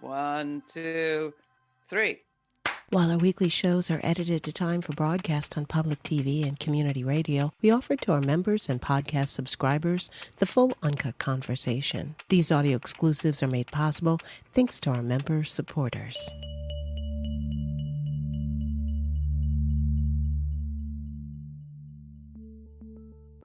1, 2, 3. While our weekly shows are edited to time for broadcast on public TV and community radio, we offer to our members and podcast subscribers the full Uncut conversation. These audio exclusives are made possible thanks to our member supporters.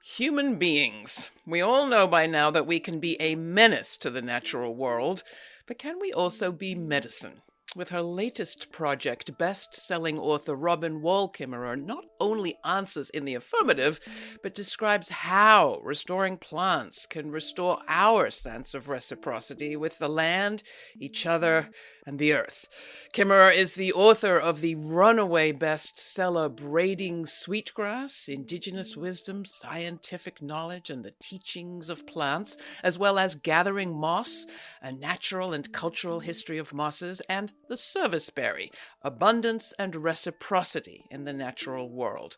Human beings. We all know by now that we can be a menace to the natural world, but can we also be medicine? With her latest project, best-selling author Robin Wall Kimmerer not only answers in the affirmative, but describes how restoring plants can restore our sense of reciprocity with the land, each other, and the earth. Kimmerer is the author of the runaway bestseller Braiding Sweetgrass, Indigenous Wisdom, Scientific Knowledge, and the Teachings of Plants, as well as Gathering Moss, A Natural and Cultural History of Mosses, and The Serviceberry, Abundance and Reciprocity in the Natural World.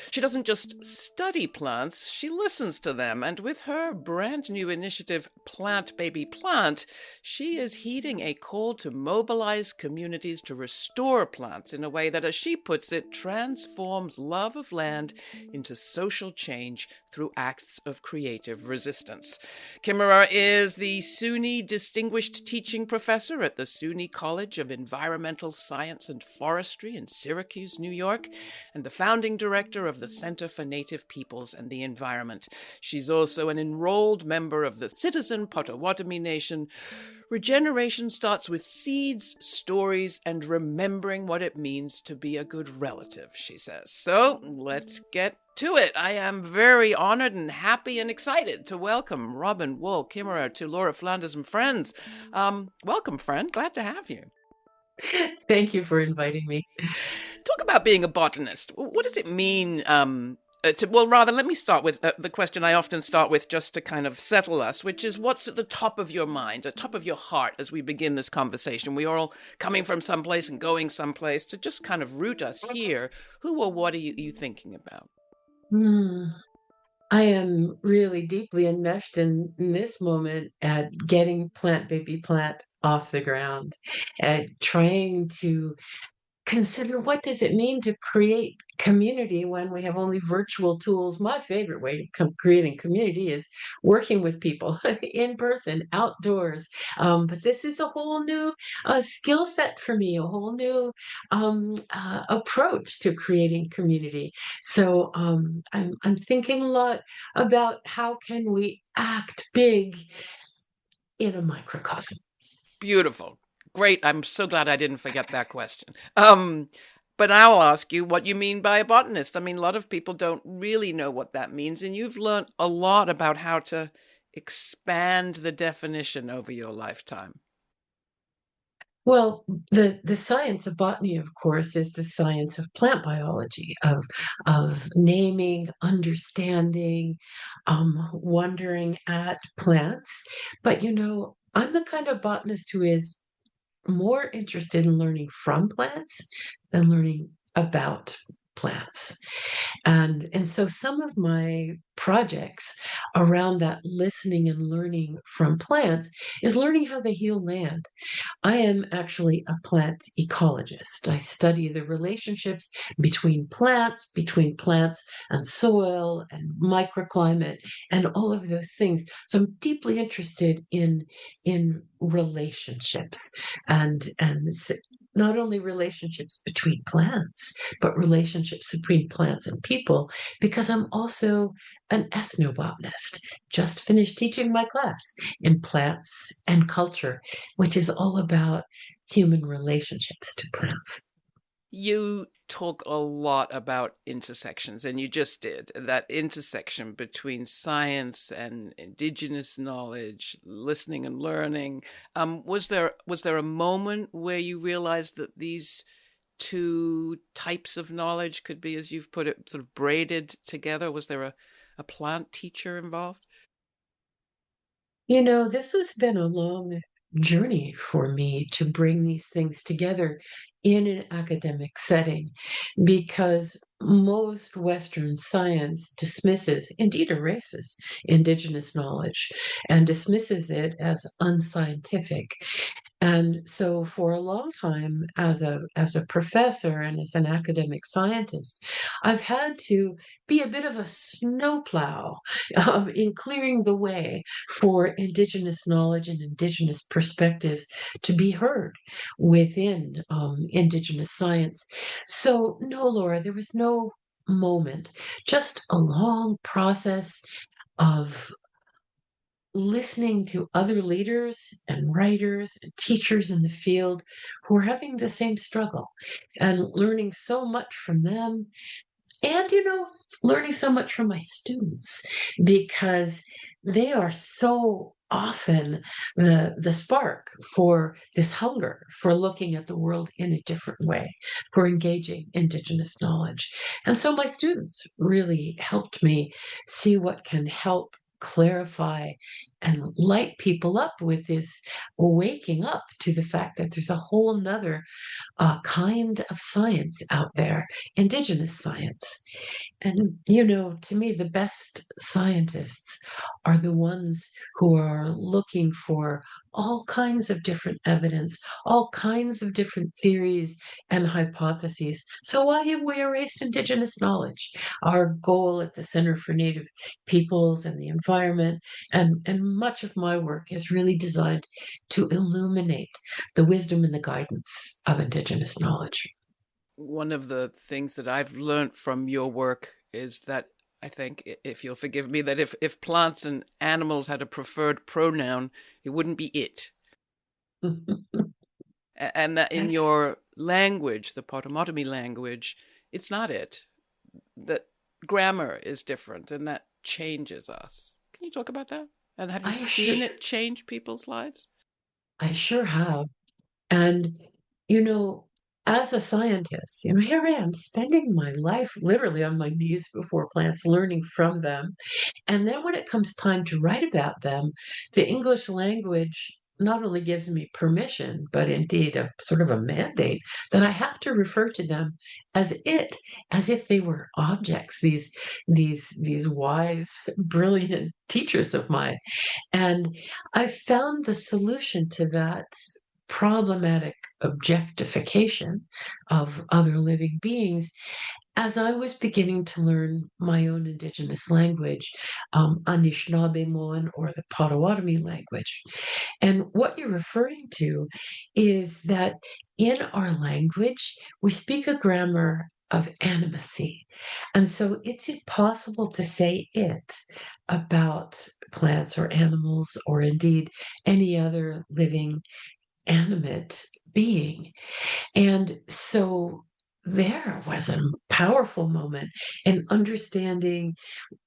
She doesn't just study plants, she listens to them, and with her brand new initiative, Plant Baby Plant, she is heeding a call to mobilize communities to restore plants in a way that, as she puts it, transforms love of land into social change through acts of creative resistance. Kimmerer is the SUNY Distinguished Teaching Professor at the SUNY College of Environmental Science and Forestry in Syracuse, New York, and the founding director of the Center for Native Peoples and the Environment. She's also an enrolled member of the Citizen Potawatomi Nation. Regeneration starts with seeds, stories, and remembering what it means to be a good relative, she says. So let's get to it. I am very honored and happy and excited to welcome Robin Wall Kimmerer to Laura Flanders and Friends. Welcome, friend. Glad to have you. Thank you for inviting me. Talk about being a botanist. What does it mean? Let me start with the question I often start with just to kind of settle us, which is what's at the top of your mind, at the top of your heart as we begin this conversation? We are all coming from someplace and going someplace to just kind of root us here. Who or what are you thinking about? I am really deeply enmeshed in this moment at getting Plant Baby Plant off the ground, at trying to consider what does it mean to create community when we have only virtual tools. My favorite way to creating community is working with people in person, outdoors. But this is a whole new skill set for me, a whole new approach to creating community. So I'm thinking a lot about how can we act big in a microcosm. Beautiful. Great. I'm so glad I didn't forget that question. But I'll ask you what you mean by a botanist. I mean, a lot of people don't really know what that means, and you've learned a lot about how to expand the definition over your lifetime. Well, the science of botany, of course, is the science of plant biology, of naming, understanding, wondering at plants. But I'm the kind of botanist who is more interested in learning from plants than learning about plants. And so some of my projects around that listening and learning from plants is learning how they heal land. I am actually a plant ecologist. I study the relationships between plants and soil and microclimate and all of those things. So I'm deeply interested in relationships and not only relationships between plants, but relationships between plants and people, because I'm also an ethnobotanist. Just finished teaching my class in plants and culture, which is all about human relationships to plants. You talk a lot about intersections, and you just did that intersection between science and indigenous knowledge, listening and learning. Was there a moment where you realized that these two types of knowledge could be, as you've put it, sort of braided together? Was there a plant teacher involved? This has been a long journey for me to bring these things together in an academic setting, because most Western science dismisses, indeed erases, indigenous knowledge and dismisses it as unscientific. And so for a long time as a professor and as an academic scientist, I've had to be a bit of a snowplow in clearing the way for Indigenous knowledge and Indigenous perspectives to be heard within Indigenous science. So no, Laura, there was no moment, just a long process of listening to other leaders and writers and teachers in the field who are having the same struggle and learning so much from them and learning so much from my students because they are so often the spark for this hunger for looking at the world in a different way, for engaging Indigenous knowledge. And so my students really helped me see what can help clarify and light people up with this waking up to the fact that there's a whole nother kind of science out there, Indigenous science. And, to me, the best scientists are the ones who are looking for all kinds of different evidence, all kinds of different theories and hypotheses. So why have we erased Indigenous knowledge? Our goal at the Center for Native Peoples and the Environment, and much of my work is really designed to illuminate the wisdom and the guidance of Indigenous knowledge. One of the things that I've learned from your work is that I think, if you'll forgive me, that if plants and animals had a preferred pronoun, it wouldn't be it. And that in your language, the Potawatomi language, it's not it. That grammar is different and that changes us. Can you talk about that? And have you seen it change people's lives? I sure have. And, as a scientist, here I am spending my life literally on my knees before plants, learning from them. And then when it comes time to write about them, the English language not only gives me permission, but indeed a sort of a mandate that I have to refer to them as it, as if they were objects, these wise, brilliant teachers of mine. And I found the solution to that problematic objectification of other living beings as I was beginning to learn my own Indigenous language, Anishinaabemowin, or the Potawatomi language. And what you're referring to is that in our language, we speak a grammar of animacy. And so it's impossible to say it about plants or animals or indeed any other living animate being. And so there was a powerful moment in understanding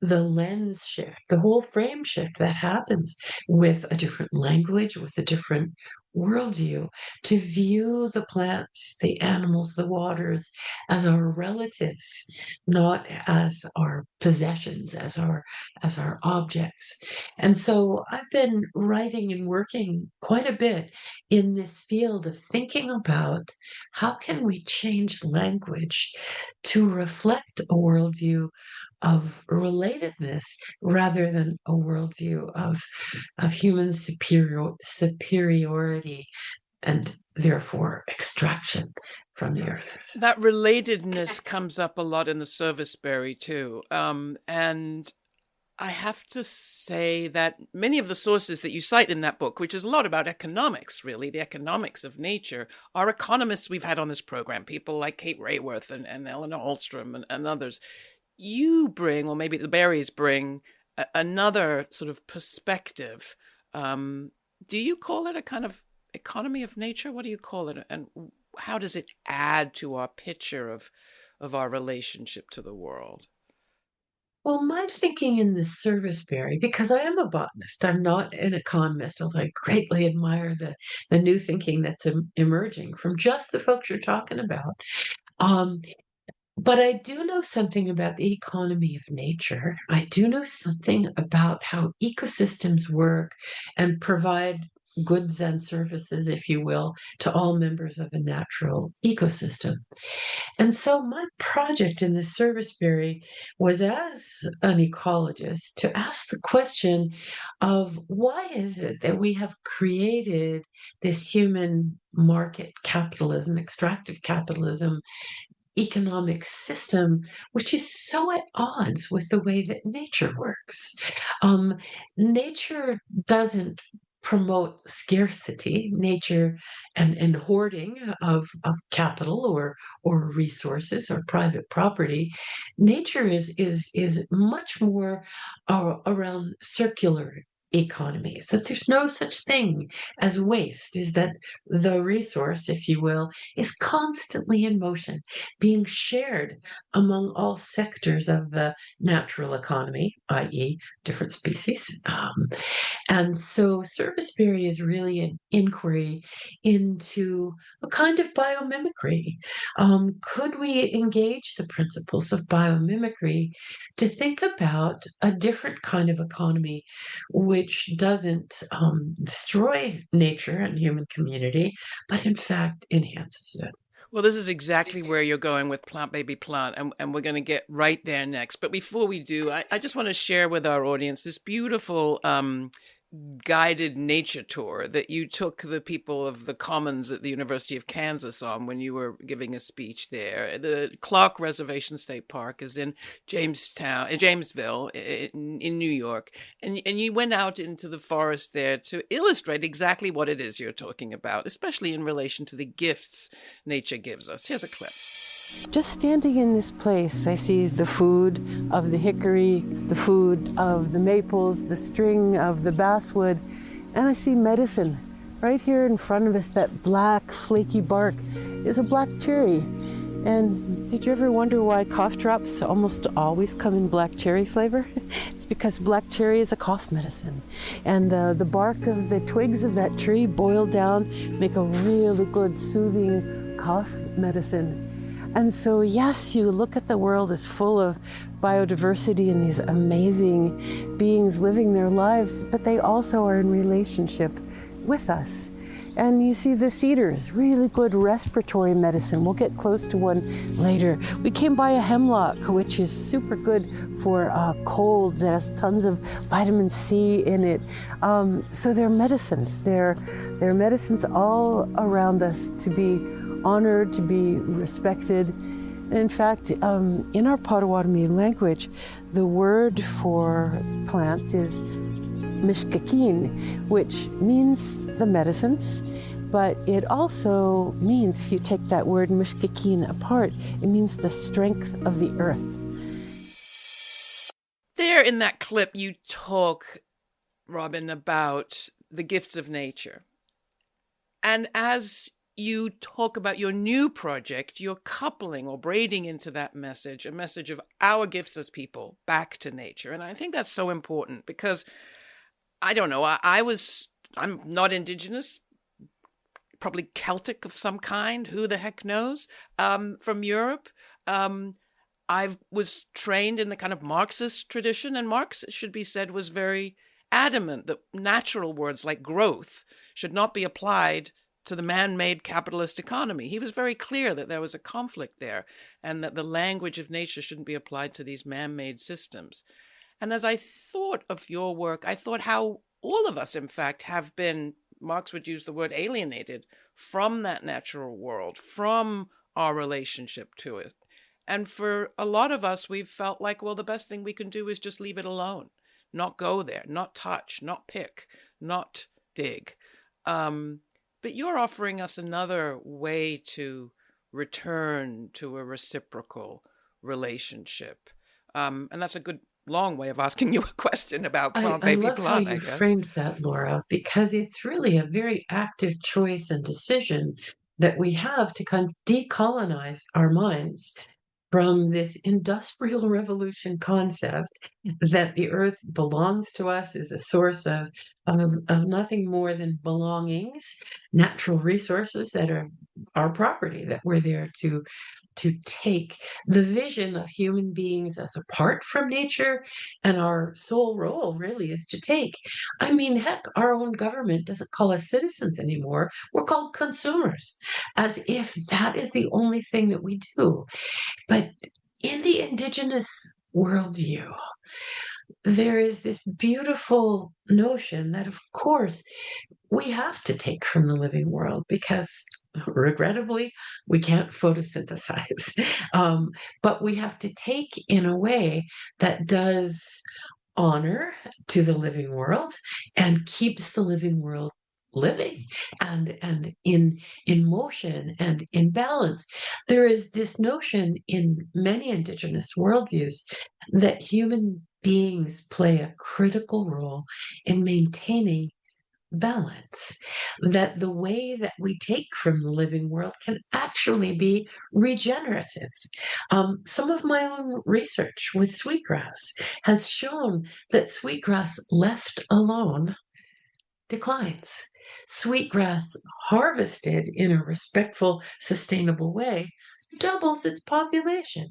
the lens shift, the whole frame shift that happens with a different language, with a different worldview, to view the plants, the animals, the waters as our relatives, not as our possessions, as our objects. And so I've been writing and working quite a bit in this field of thinking about how can we change language to reflect a worldview of relatedness rather than a worldview of human superiority and therefore extraction from the earth. That relatedness comes up a lot in the serviceberry too. And I have to say that many of the sources that you cite in that book, which is a lot about economics, really, the economics of nature, are economists we've had on this program, people like Kate Rayworth and Eleanor Holstrom and others. You bring, or maybe the berries bring, another sort of perspective. Do you call it a kind of economy of nature? What do you call it? And how does it add to our picture of our relationship to the world? Well, my thinking in the serviceberry, because I am a botanist, I'm not an economist, although I greatly admire the new thinking that's emerging from just the folks you're talking about. Um, But I do know something about the economy of nature. I do know something about how ecosystems work and provide goods and services, if you will, to all members of a natural ecosystem. And so my project in the serviceberry was, as an ecologist, to ask the question of why is it that we have created this human market capitalism, extractive capitalism, economic system, which is so at odds with the way that nature works. Nature doesn't promote scarcity, nature and hoarding of capital or resources or private property. Nature is much more around circular economies, that there's no such thing as waste, is that the resource, if you will, is constantly in motion, being shared among all sectors of the natural economy, i.e., different species. And so serviceberry is really an inquiry into a kind of biomimicry. Could we engage the principles of biomimicry to think about a different kind of economy which doesn't destroy nature and human community, but in fact enhances it? Well, this is exactly where you're going with Plant Baby Plant, and we're going to get right there next. But before we do, I just want to share with our audience this beautiful guided nature tour that you took the people of the Commons at the University of Kansas on when you were giving a speech there. The Clark Reservation State Park is in Jamesville in New York. And you went out into the forest there to illustrate exactly what it is you're talking about, especially in relation to the gifts nature gives us. Here's a clip. Just standing in this place, I see the food of the hickory, the food of the maples, the string of the basswood, and I see medicine. Right here in front of us, that black, flaky bark is a black cherry. And did you ever wonder why cough drops almost always come in black cherry flavor? It's because black cherry is a cough medicine. And the bark of the twigs of that tree boiled down make a really good soothing cough medicine. And so, yes, you look at the world as full of biodiversity and these amazing beings living their lives, but they also are in relationship with us. And you see the cedars, really good respiratory medicine. We'll get close to one later. We came by a hemlock, which is super good for colds. It has tons of vitamin C in it. So they're medicines. They're medicines all around us to be honored, to be respected. And in fact, in our Potawatomi language, the word for plants is mishkakin, which means the medicines, but it also means, if you take that word mishkakin apart, it means the strength of the earth. There in that clip, you talk, Robin, about the gifts of nature. And as you talk about your new project, you're coupling or braiding into that message, a message of our gifts as people back to nature. And I think that's so important because, I don't know, I'm not Indigenous, probably Celtic of some kind, who the heck knows, from Europe. I was trained in the kind of Marxist tradition, and Marx, it should be said, was very adamant that natural words like growth should not be applied to the man-made capitalist economy. He was very clear that there was a conflict there and that the language of nature shouldn't be applied to these man-made systems. And as I thought of your work, I thought how all of us, in fact, have been, Marx would use the word alienated from that natural world, from our relationship to it. And for a lot of us, we've felt like, well, the best thing we can do is just leave it alone, not go there, not touch, not pick, not dig. But you're offering us another way to return to a reciprocal relationship. And that's a good long way of asking you a question about Plant Baby Plant, I love how you framed that, Laura, because it's really a very active choice and decision that we have to kind of decolonize our minds from this industrial revolution concept that the earth belongs to us, is a source of nothing more than belongings, natural resources that are our property, that we're there to take the vision of human beings as apart from nature, and our sole role really is to take. I mean, heck, our own government doesn't call us citizens anymore. We're called consumers, as if that is the only thing that we do. But in the Indigenous worldview, there is this beautiful notion that, of course, we have to take from the living world because, regrettably, we can't photosynthesize. But we have to take in a way that does honor to the living world and keeps the living world living and in motion and in balance. There is this notion in many Indigenous worldviews that human beings play a critical role in maintaining balance, that the way that we take from the living world can actually be regenerative. Some of my own research with sweetgrass has shown that sweetgrass left alone declines. Sweetgrass harvested in a respectful, sustainable way doubles its population.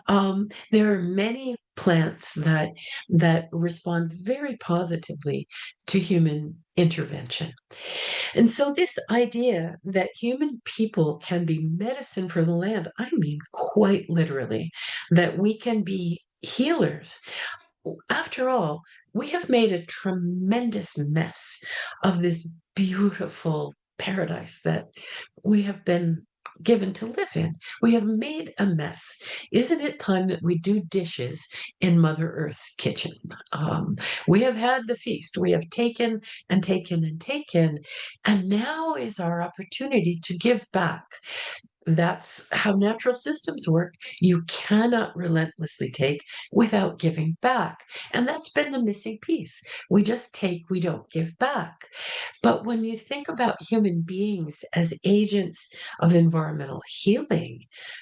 There are many plants that respond very positively to human intervention. And so this idea that human people can be medicine for the land, I mean quite literally, that we can be healers. After all, we have made a tremendous mess of this beautiful paradise that we have been given to live in. We have made a mess. Isn't it time that we do dishes in Mother Earth's kitchen? We have had the feast. We have taken and taken and taken, and now is our opportunity to give back. That's how natural systems work. You cannot relentlessly take without giving back. And that's been the missing piece. We just take, we don't give back. But when you think about human beings as agents of environmental healing,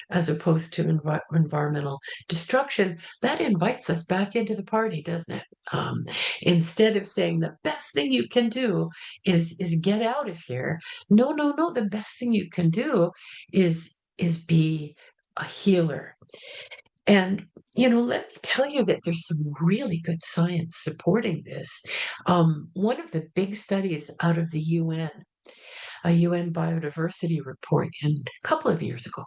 as opposed to environmental destruction, that invites us back into the party, doesn't it? Instead of saying the best thing you can do is get out of here. No, no, no. The best thing you can do is be a healer. And let me tell you that there's some really good science supporting this. One of the big studies out of the UN, a UN biodiversity report a couple of years ago,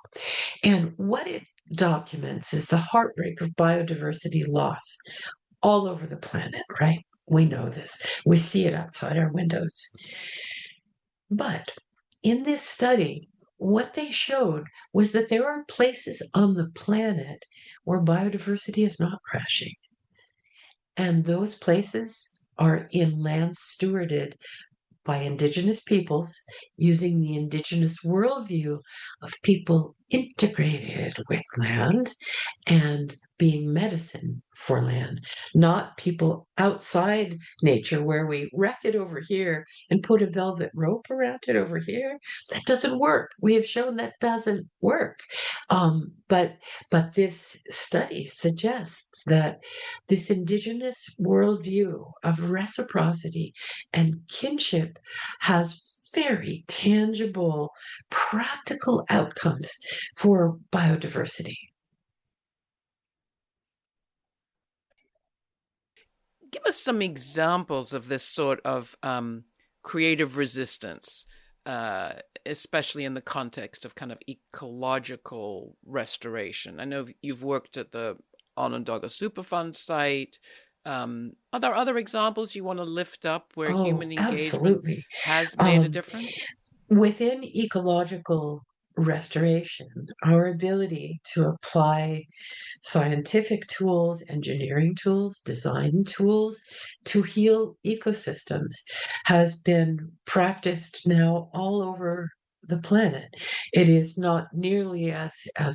and what it documents is the heartbreak of biodiversity loss all over the planet, right? We know this. We see it outside our windows. But in this study, what they showed was that there are places on the planet where biodiversity is not crashing. And those places are in lands stewarded by Indigenous peoples using the Indigenous worldview of people integrated with land and being medicine for land, not people outside nature where we wrap it over here and put a velvet rope around it over here. That doesn't work. We have shown that doesn't work. But this study suggests that this Indigenous worldview of reciprocity and kinship has very tangible, practical outcomes for biodiversity. Give us some examples of this sort of creative resistance, especially in the context of kind of ecological restoration. I know you've worked at the Onondaga Superfund site. Are there other examples you want to lift up where human engagement absolutely has made a difference? Within ecological restoration, our ability to apply scientific tools, engineering tools, design tools to heal ecosystems has been practiced now all over the planet. It is not nearly as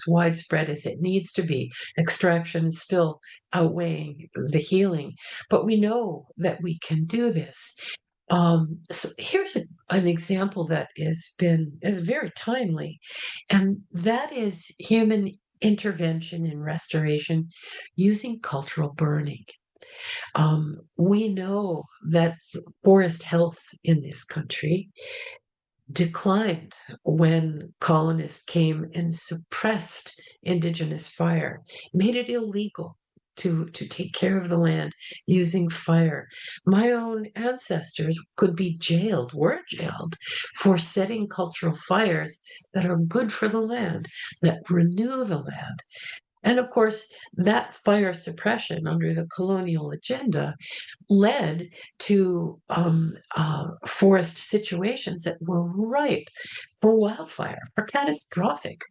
widespread as it needs to be. Extraction is still outweighing the healing, but we know that we can do this. So here's an example that is very timely, and that is human intervention in restoration using cultural burning. We know that forest health in this country declined when colonists came and suppressed indigenous fire, made it illegal to take care of the land using fire. My own ancestors could be jailed, were jailed, for setting cultural fires that are good for the land, that renew the land. And of course, that fire suppression under the colonial agenda led to forest situations that were ripe for wildfire, for catastrophic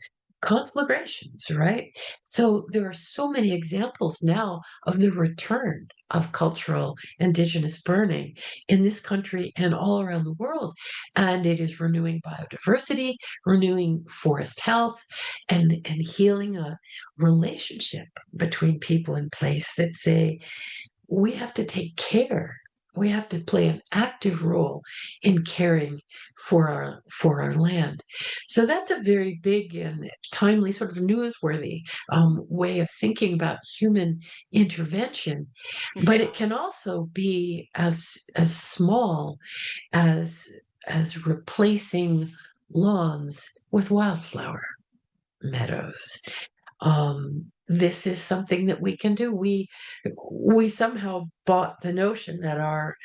conflagrations, right? So there are so many examples now of the return of cultural indigenous burning in this country and all around the world. And it is renewing biodiversity, renewing forest health, and healing a relationship between people in place that say, we have to take care. We have to play an active role in caring for our land. So that's a very big and timely, sort of newsworthy way of thinking about human intervention. But it can also be as small as replacing lawns with wildflower meadows. This is something that we can do. We somehow bought the notion that our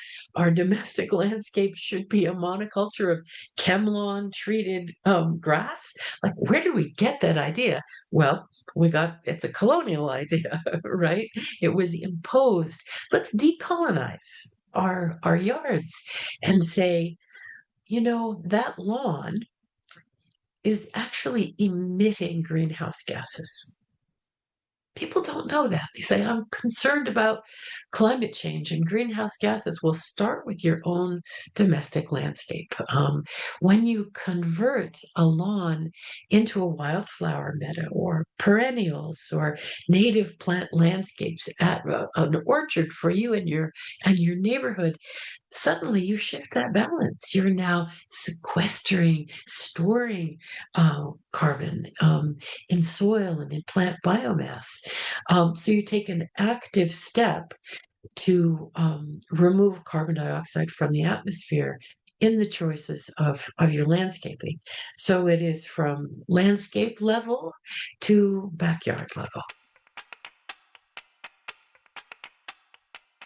domestic landscape should be a monoculture of ChemLawn treated grass. Like, where did we get that idea? Well, it's a colonial idea, right? It was imposed. Let's decolonize our yards and say, that lawn is actually emitting greenhouse gases. People don't know that. They say, I'm concerned about climate change and greenhouse gases. Well, start with your own domestic landscape. When you convert a lawn into a wildflower meadow or perennials or native plant landscapes at an orchard for you and your neighborhood, suddenly you shift that balance. You're now sequestering, storing carbon in soil and in plant biomass. So you take an active step to remove carbon dioxide from the atmosphere in the choices of your landscaping. So it is from landscape level to backyard level.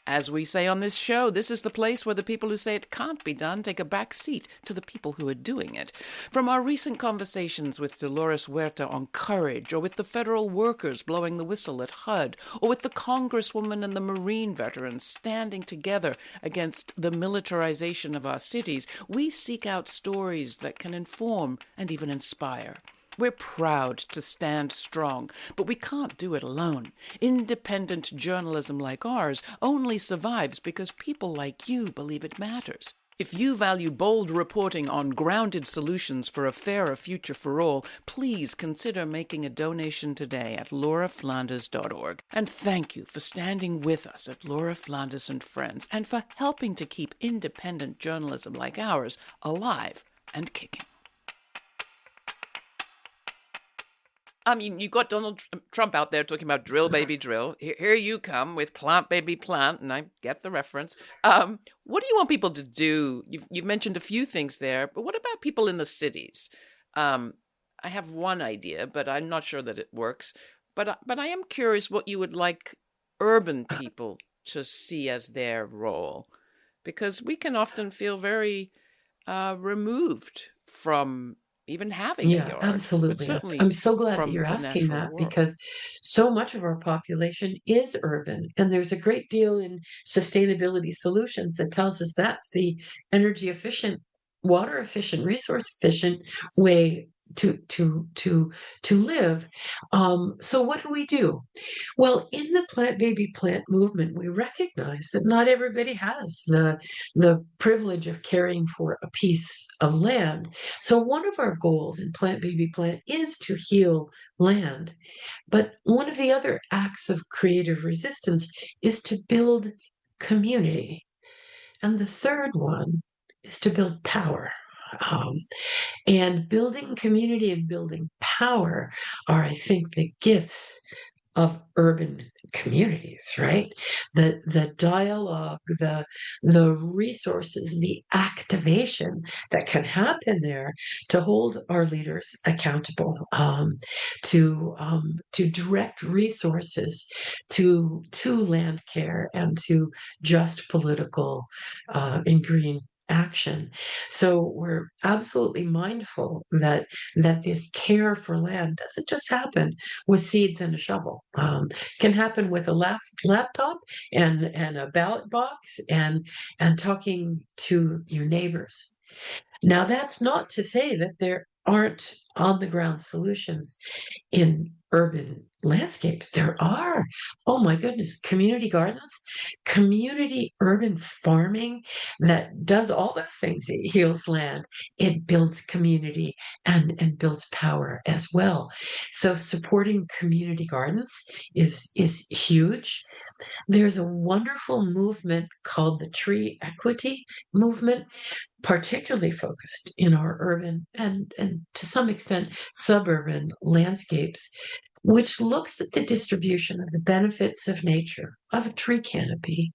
As we say on this show, this is the place where the people who say it can't be done take a back seat to the people who are doing it. From our recent conversations with Dolores Huerta on courage, or with the federal workers blowing the whistle at HUD, or with the congresswoman and the Marine veterans standing together against the militarization of our cities, we seek out stories that can inform and even inspire. We're proud to stand strong, but we can't do it alone. Independent journalism like ours only survives because people like you believe it matters. If you value bold reporting on grounded solutions for a fairer future for all, please consider making a donation today at lauraflanders.org. And thank you for standing with us at Laura Flanders and Friends and for helping to keep independent journalism like ours alive and kicking. I mean, you got Donald Trump out there talking about drill, baby, drill. Here you come with plant, baby, plant, and I get the reference. What do you want people to do? You've mentioned a few things there, but what about people in the cities? I have one idea, but I'm not sure that it works. But I am curious what you would like urban people to see as their role, because we can often feel very removed from even having a yard. Absolutely. I'm so glad that you're asking that, because so much of our population is urban, and there's a great deal in sustainability solutions that tells us that's the energy efficient, water efficient, resource efficient way to live. So what do? Well, in the plant baby plant movement, we recognize that not everybody has the privilege of caring for a piece of land. So one of our goals in Plant Baby Plant is to heal land. But one of the other acts of creative resistance is to build community. And the third one is to build power. And building community and building power are, I think, the gifts of urban communities, right? The dialogue, the resources, the activation that can happen there to hold our leaders accountable, to direct resources to land care and to just political and green action. So we're absolutely mindful that this care for land doesn't just happen with seeds and a shovel. Can happen with a laptop and a ballot box and talking to your neighbors. Now, that's not to say that there aren't on the ground solutions in urban landscapes. There are. Oh my goodness, community gardens, community urban farming that does all those things. It heals land, it builds community and builds power as well. So supporting community gardens is huge. There's a wonderful movement called the tree equity movement, particularly focused in our urban and to some extent suburban landscapes, which looks at the distribution of the benefits of nature, of a tree canopy.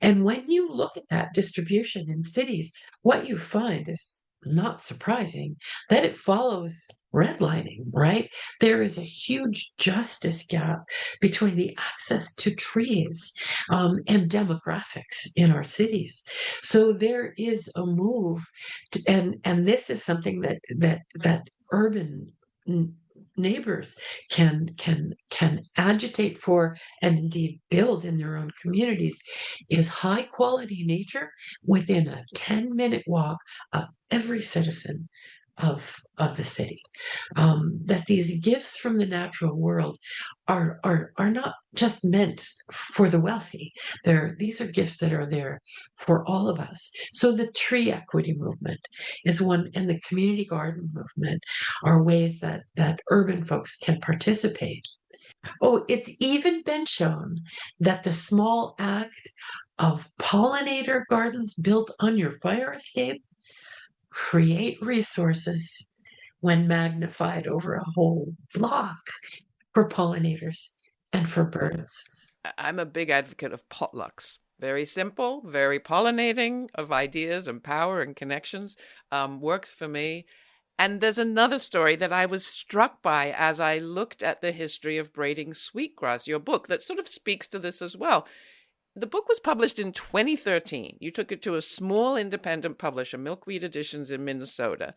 And when you look at that distribution in cities, what you find is not surprising that it follows redlining, right? There is a huge justice gap between the access to trees and demographics in our cities. So there is a move, and this is something that urban neighbors can agitate for and indeed build in their own communities, is high quality nature within a 10-minute walk of every citizen of the city. That these gifts from the natural world are not just meant for the wealthy. These are gifts that are there for all of us. So the tree equity movement is one, and the community garden movement are ways that urban folks can participate. Oh, it's even been shown that the small act of pollinator gardens built on your fire escape create resources when magnified over a whole block for pollinators and for birds. I'm a big advocate of potlucks. Very simple, very pollinating of ideas and power and connections. Works for me. And there's another story that I was struck by as I looked at the history of Braiding Sweetgrass, your book, that sort of speaks to this as well. The book was published in 2013. You took it to a small independent publisher, Milkweed Editions in Minnesota.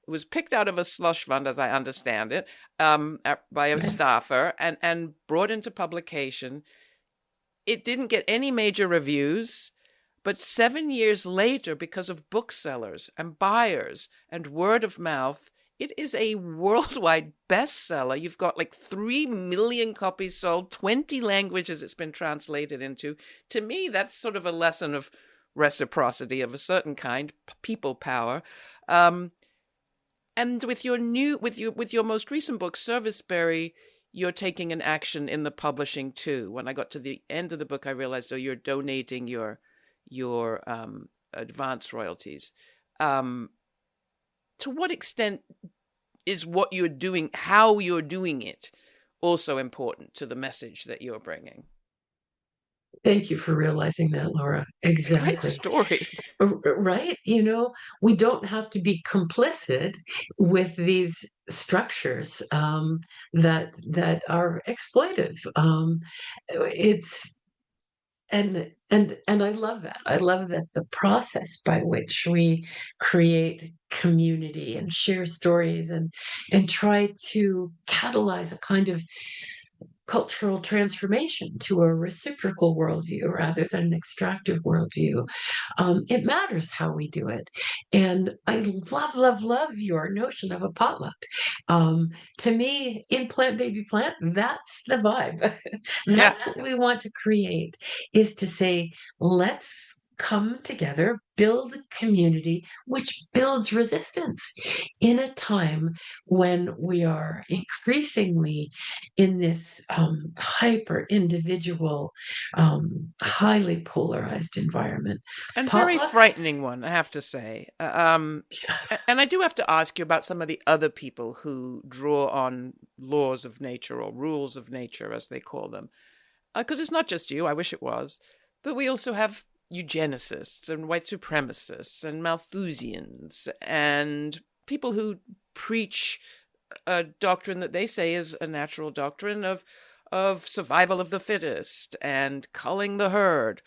It was picked out of a slush fund, as I understand it, by a staffer and brought into publication. It didn't get any major reviews, but 7 years later, because of booksellers and buyers and word of mouth, it is a worldwide bestseller. You've got like 3 million copies sold, 20 languages it's been translated into. To me, that's sort of a lesson of reciprocity of a certain kind, people power. And with your most recent book, Serviceberry, you're taking an action in the publishing too. When I got to the end of the book, I realized, you're donating your advance royalties. To what extent is what you're doing, how you're doing it, also important to the message that you're bringing? Thank you for realizing that, Laura. Exactly. Great story. Right? We don't have to be complicit with these structures that are exploitive. It's and I love that. I love that the process by which we create community and share stories and try to catalyze a kind of cultural transformation to a reciprocal worldview rather than an extractive worldview. It matters how we do it. And I love your notion of a potluck. To me, in Plant Baby Plant, that's the vibe. That's what we want to create, is to say, let's come together, build a community, which builds resistance in a time when we are increasingly in this hyper individual, highly polarized environment. And very frightening one, I have to say. And I do have to ask you about some of the other people who draw on laws of nature or rules of nature, as they call them. because it's not just you, I wish it was, but we also have eugenicists and white supremacists and Malthusians and people who preach a doctrine that they say is a natural doctrine of survival of the fittest and culling the herd.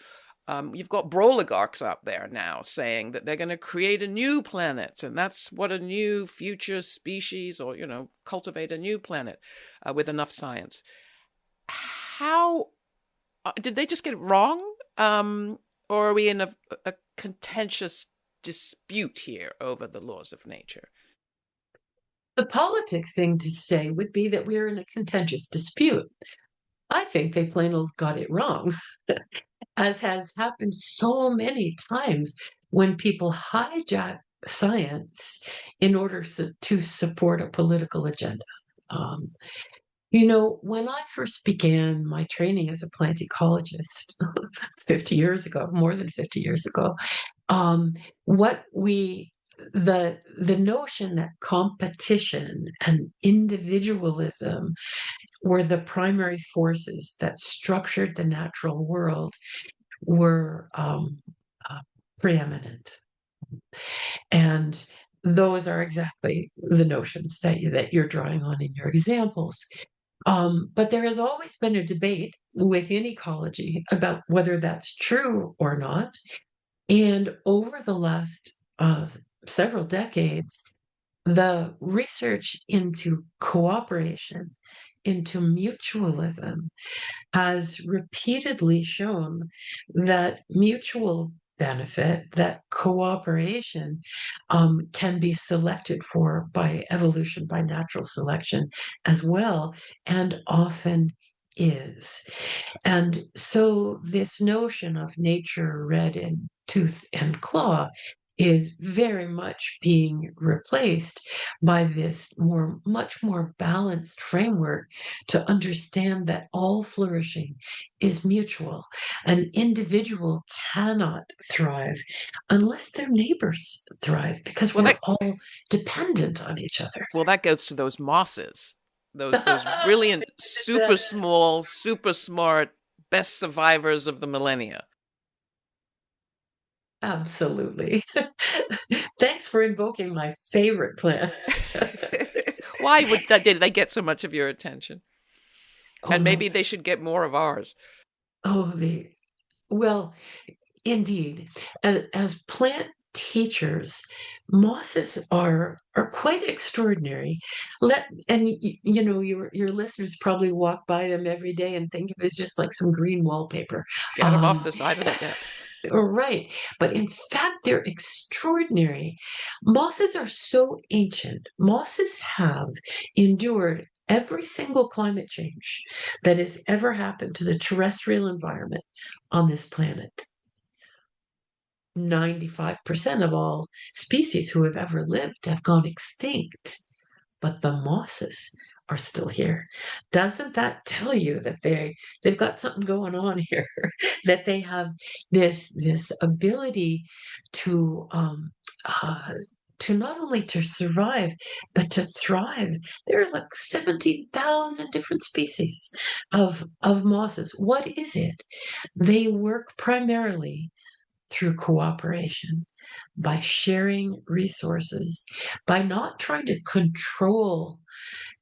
You've got broligarchs out there now saying that they're going to create a new planet, and that's what a new future species, or, cultivate a new planet with enough science. How did they just get it wrong? Or are we in a contentious dispute here over the laws of nature? The politic thing to say would be that we're in a contentious dispute. I think they plain old got it wrong, as has happened so many times when people hijack science in order to support a political agenda. When I first began my training as a plant ecologist 50 years ago, more than 50 years ago, what the notion that competition and individualism were the primary forces that structured the natural world were preeminent. And those are exactly the notions that you're drawing on in your examples. But there has always been a debate within ecology about whether that's true or not. And over the last several decades, the research into cooperation, into mutualism, has repeatedly shown that mutual benefit, that cooperation can be selected for by evolution, by natural selection as well, and often is. And so this notion of nature red in tooth and claw is very much being replaced by this much more balanced framework to understand that all flourishing is mutual. An individual cannot thrive unless their neighbors thrive, because we're all dependent on each other. Well, that goes to those mosses, those brilliant, super small, super smart, best survivors of the millennia. Absolutely. Thanks for invoking my favorite plant. Why did they get so much of your attention? And maybe they should get more of ours. Well, indeed. As plant teachers, mosses are quite extraordinary. Your listeners probably walk by them every day and think of it as just like some green wallpaper. Get them off the side of the net. Right. But in fact, they're extraordinary. Mosses are so ancient. Mosses have endured every single climate change that has ever happened to the terrestrial environment on this planet. 95% of all species who have ever lived have gone extinct, but the mosses are still here. Doesn't that tell you that they've got something going on here? That they have this ability to not only to survive but to thrive. There are like 70,000 different species of mosses. What is it? They work primarily through cooperation, by sharing resources, by not trying to control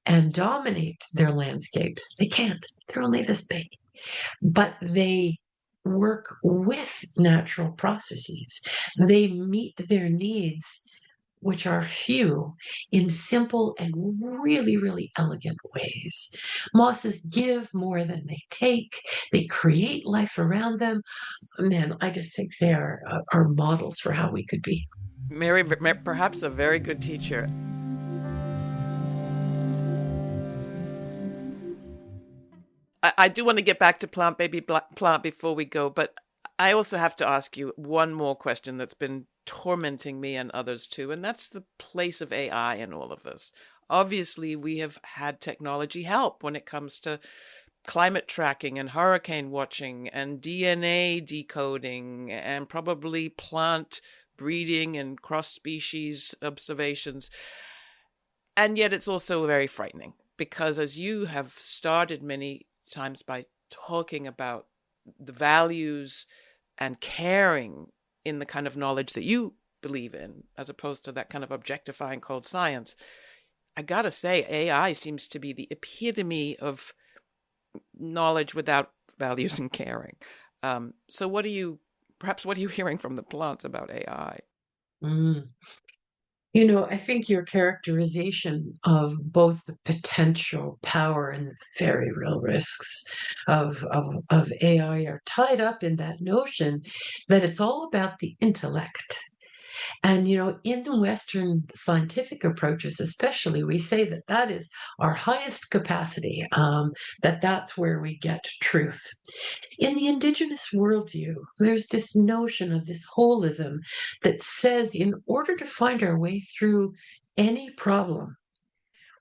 and dominate their landscapes. They can't. They're only this big. But they work with natural processes. They meet their needs, which are few, in simple and really, really elegant ways. Mosses give more than they take. They create life around them. Man, I just think they are models for how we could be. Mary, perhaps a very good teacher. I do want to get back to Plant Baby Plant before we go, but I also have to ask you one more question that's been tormenting me and others too, and that's the place of AI in all of this. Obviously, we have had technology help when it comes to climate tracking and hurricane watching and DNA decoding and probably plant breeding and cross-species observations. And yet it's also very frightening because, as you have started many times by talking about the values and caring in the kind of knowledge that you believe in, as opposed to that kind of objectifying cold science, I gotta say, AI seems to be the epitome of knowledge without values and caring. So what are you hearing from the plants about AI? Mm. I think your characterization of both the potential power and the very real risks of AI are tied up in that notion that it's all about the intellect. And, in the Western scientific approaches, especially, we say that that is our highest capacity, that's where we get truth. In the Indigenous worldview, there's this notion of this holism that says in order to find our way through any problem,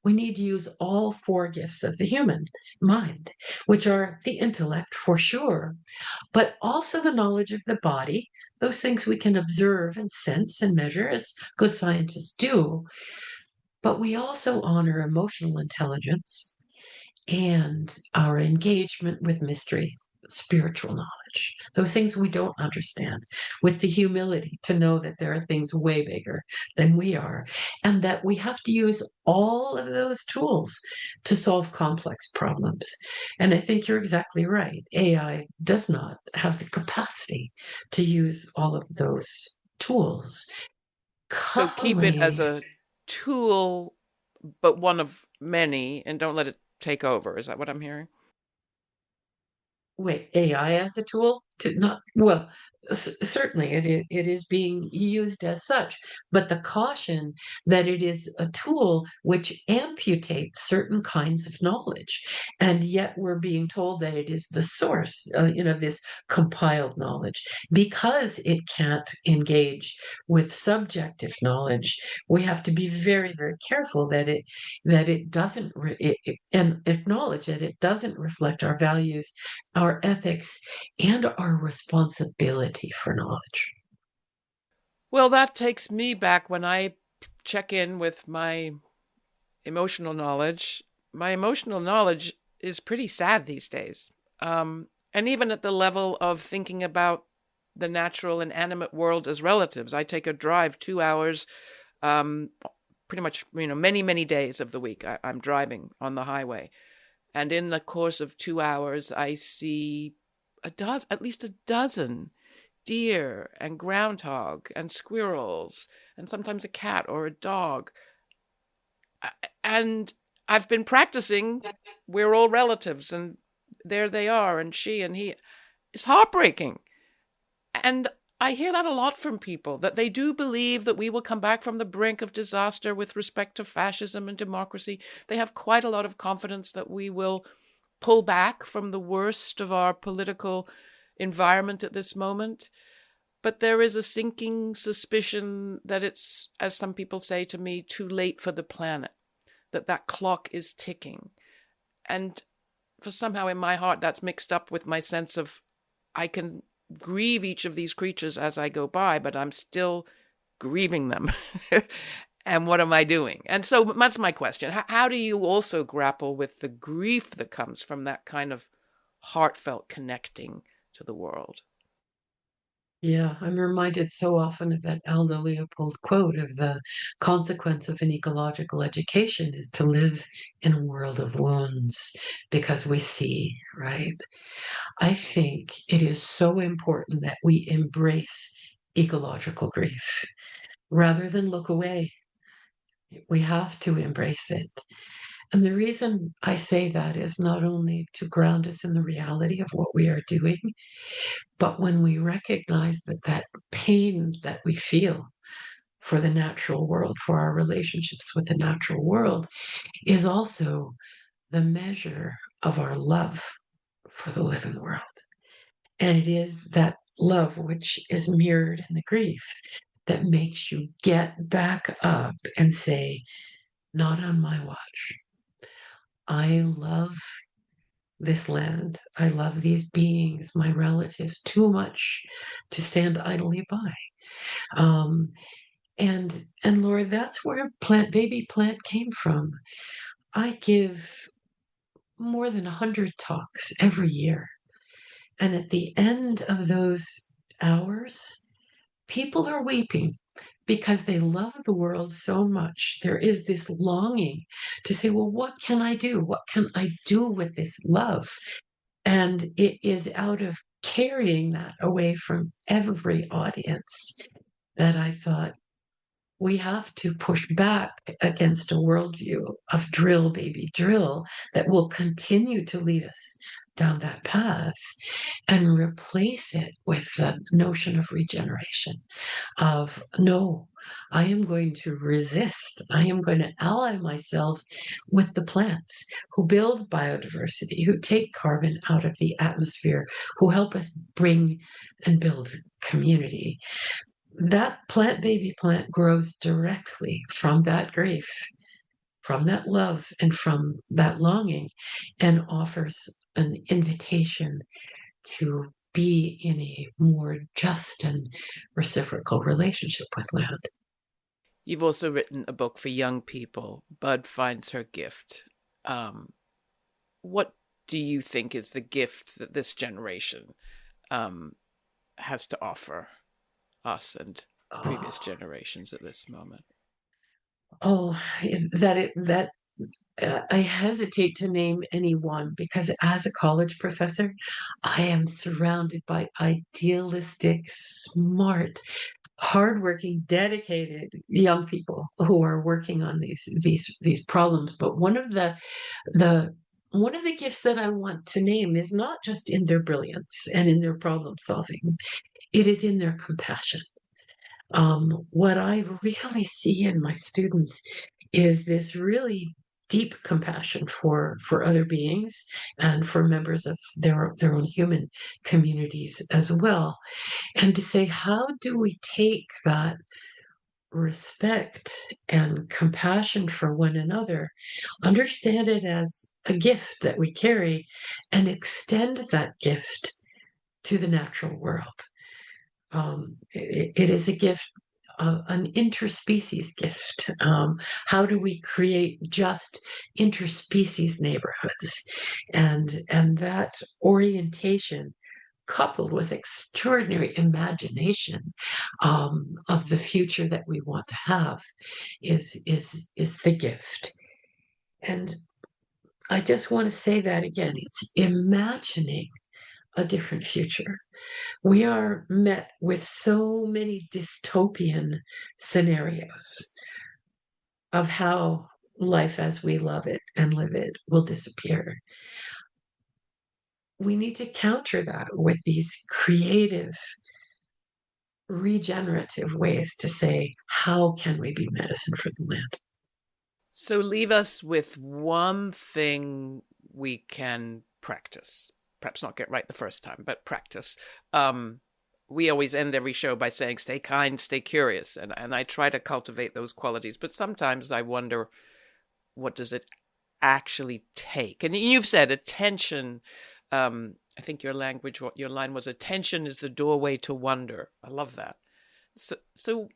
we need to use all four gifts of the human mind, which are the intellect for sure, but also the knowledge of the body, those things we can observe and sense and measure as good scientists do. But we also honor emotional intelligence and our engagement with mystery, spiritual knowledge, those things we don't understand, with the humility to know that there are things way bigger than we are, and that we have to use all of those tools to solve complex problems. And I think you're exactly right. AI does not have the capacity to use all of those tools. So keep it as Coupling a tool, but one of many, and don't let it take over. Is that what I'm hearing? Wait, AI as a tool to not, well, certainly it is being used as such, but the caution that it is a tool which amputates certain kinds of knowledge, and yet we're being told that it is the source, this compiled knowledge, because it can't engage with subjective knowledge. We have to be very, very careful that it doesn't and acknowledge that it doesn't reflect our values, our ethics, and our responsibility for knowledge. Well, that takes me back when I check in with my emotional knowledge. My emotional knowledge is pretty sad these days. And even at the level of thinking about the natural and animate world as relatives, I take a drive 2 hours, pretty much, many, many days of the week. I'm driving on the highway. And in the course of 2 hours, I see at least a dozen deer and groundhog and squirrels and sometimes a cat or a dog. And I've been practicing, we're all relatives, and there they are, and she and he. It's heartbreaking. And I hear that a lot from people, that they do believe that we will come back from the brink of disaster with respect to fascism and democracy. They have quite a lot of confidence that we will pull back from the worst of our political environment at this moment. But there is a sinking suspicion that it's, as some people say to me, too late for the planet, that clock is ticking. And for somehow in my heart, that's mixed up with my sense of I can grieve each of these creatures as I go by, but I'm still grieving them. And what am I doing? And so that's my question. How do you also grapple with the grief that comes from that kind of heartfelt connecting to the world? Yeah, I'm reminded so often of that Aldo Leopold quote of the consequence of an ecological education is to live in a world of wounds because we see, right? I think it is so important that we embrace ecological grief rather than look away. We have to embrace it. And the reason I say that is not only to ground us in the reality of what we are doing, but when we recognize that pain that we feel for the natural world, for our relationships with the natural world, is also the measure of our love for the living world. And it is that love which is mirrored in the grief that makes you get back up and say, not on my watch. I love this land. I love these beings, my relatives, too much to stand idly by. Um, and Laura, that's where baby plant came from. I give more than 100 talks every year. And at the end of those hours, people are weeping because they love the world so much. There is this longing to say, well, what can I do? What can I do with this love? And it is out of carrying that away from every audience that I thought, we have to push back against a worldview of drill, baby, drill that will continue to lead us down that path and replace it with the notion of regeneration, of no, I am going to resist. I am going to ally myself with the plants who build biodiversity, who take carbon out of the atmosphere, who help us bring and build community. That plant, baby plant, grows directly from that grief, from that love, and from that longing, and offers an invitation to be in a more just and reciprocal relationship with land. You've also written a book for young people, Bud Finds Her Gift. What do you think is the gift that this generation has to offer us and previous generations at this moment? I hesitate to name any one, because as a college professor, I am surrounded by idealistic, smart, hardworking, dedicated young people who are working on these problems. But one of the gifts that I want to name is not just in their brilliance and in their problem solving; it is in their compassion. What I really see in my students is this really deep compassion for other beings and for members of their own human communities as well. And to say, how do we take that respect and compassion for one another, understand it as a gift that we carry, and extend that gift to the natural world? It is a gift, an interspecies gift. How do we create just interspecies neighborhoods? And that orientation, coupled with extraordinary imagination of the future that we want to have, is the gift. And I just want to say that again, it's imagining a different future. We are met with so many dystopian scenarios of how life as we love it and live it will disappear. We need to counter that with these creative, regenerative ways to say, how can we be medicine for the land? So leave us with one thing we can practice. Perhaps not get right the first time, but practice. We always end every show by saying, stay kind, stay curious. And I try to cultivate those qualities. But sometimes I wonder, what does it actually take? And you've said attention. I think your line was, attention is the doorway to wonder. I love that. So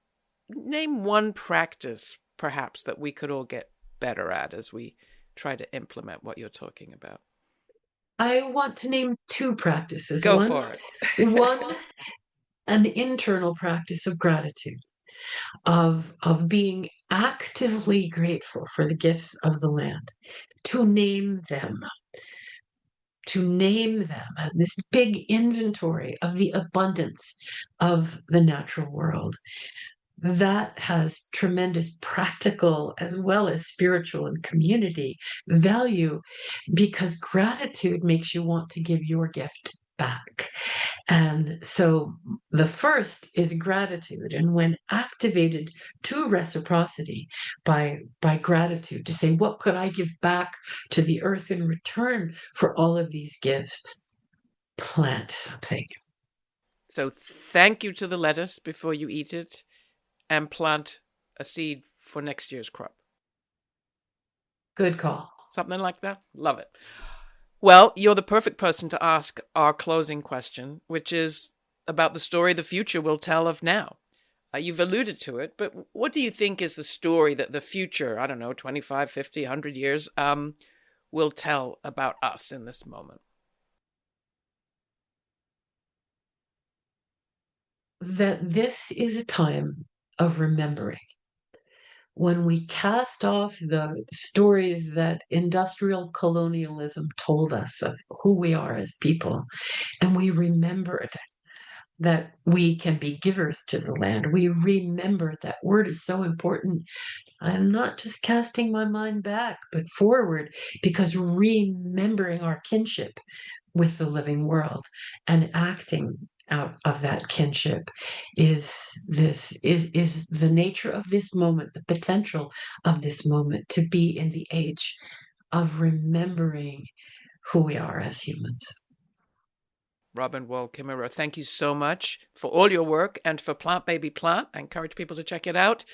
name one practice, perhaps, that we could all get better at as we try to implement what you're talking about. I want to name two practices. Go for it. One, an internal practice of gratitude, of being actively grateful for the gifts of the land, to name them, this big inventory of the abundance of the natural world. That has tremendous practical as well as spiritual and community value, because gratitude makes you want to give your gift back. And so the first is gratitude. And when activated to reciprocity by gratitude, to say, what could I give back to the earth in return for all of these gifts? Plant something. So thank you to the lettuce before you eat it, and plant a seed for next year's crop. Good call. Something like that. Love it. Well, you're the perfect person to ask our closing question, which is about the story the future will tell of now. You've alluded to it, but what do you think is the story that the future, I don't know, 25, 50, 100 years, will tell about us in this moment? That this is a time of remembering. When we cast off the stories that industrial colonialism told us of who we are as people, and we remembered that we can be givers to the land, we remember that word is so important. I'm not just casting my mind back, but forward, because remembering our kinship with the living world and acting out of that kinship is the nature of this moment, the potential of this moment to be in the age of remembering who we are as humans. Robin Wall Kimmerer, thank you so much for all your work and for Plant Baby Plant. I encourage people to check it out.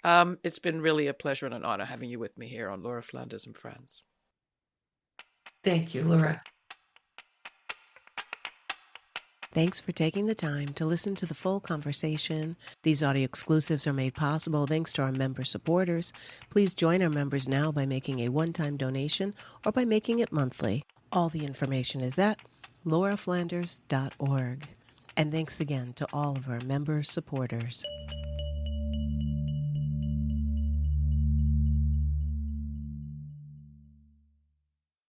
It's been really a pleasure and an honor having you with me here on Laura Flanders and Friends. Thank you, Laura. Thanks for taking the time to listen to the full conversation. These audio exclusives are made possible thanks to our member supporters. Please join our members now by making a one-time donation or by making it monthly. All the information is at lauraflanders.org. And thanks again to all of our member supporters.